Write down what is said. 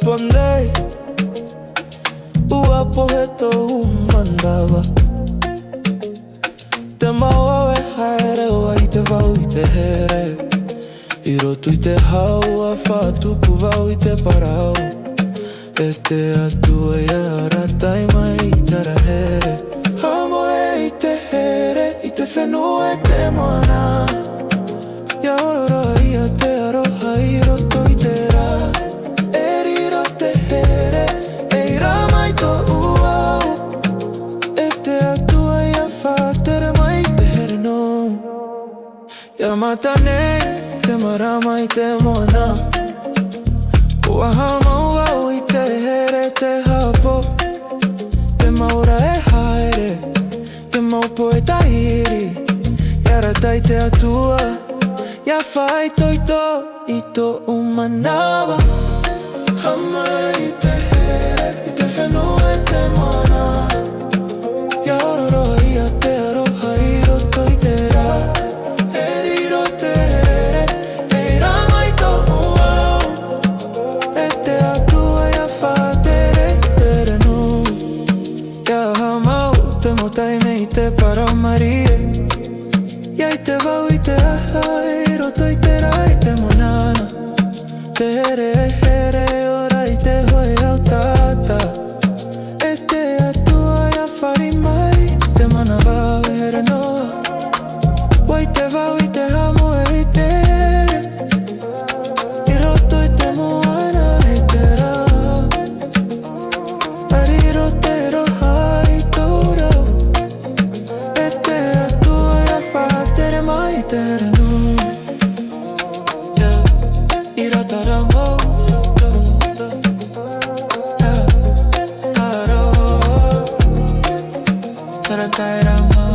respondei. Uapoheto umandava te maua e haere o ai te vau i te here. I roto i te hau a whātu puvau i te parau. E te atua i a ratai mai i te rahere. Hamo e i te here, i te whenua e te moana. Ia orora ia te aroha i roto i te rā. E riro te here, e i rā mai tō uau. E te atua i a whātere mai i te here no. Ia matane, te marama i te moana. Ua hamau au i te here te hapo. Te maura e haere, te maupo e tahiri. Ia ratai te atua, ia whai toito i tō umanawa. Hama i te here, i te whenua e te moana. Ia ororo ia te aroha i roto i te rā. E riro te here, e i rā mai tō uau. E te atua ia whātere tere no. Ia hamau te motai me i te paramarie. Ia i te vau i te aha, i roto i te rā i te monana. Te here e here ora i te hoi au tata. E te atua ia whari mai, te mana vau e here noa. Wai te vau i te hamo e i te here. I roto i te moana e te rā. Ariro te roha i tō rau. E te atua ia whātere mai te here no. I rata ramau. Rata ramau.